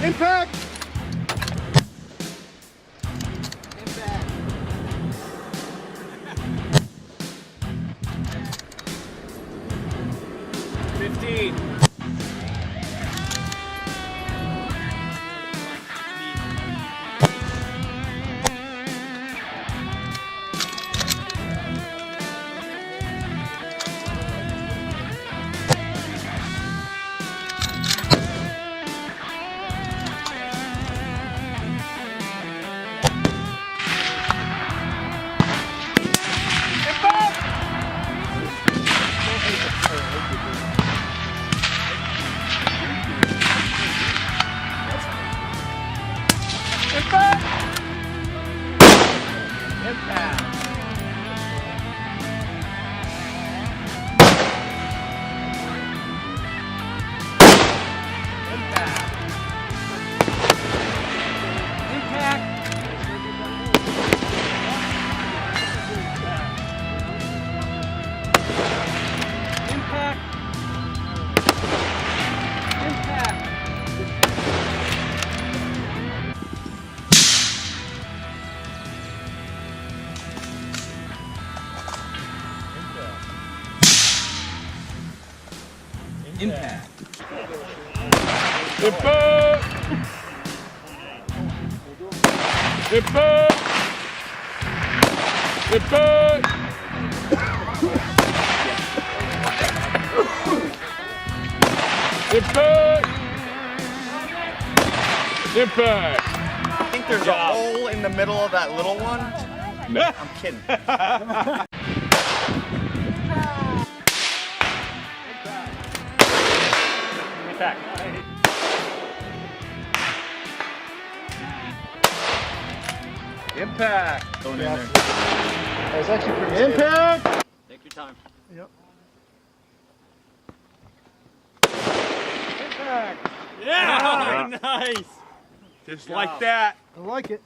Impact! Impact. 15. Impact. Impact! Impact! Impact! Impact! Impact! I think there's a hole in the middle of that little one. I'm kidding. Impact. Impact. Going in there. That was actually pretty Impact! Take your time. Yep. Yeah! Nice! Just like that. I like it.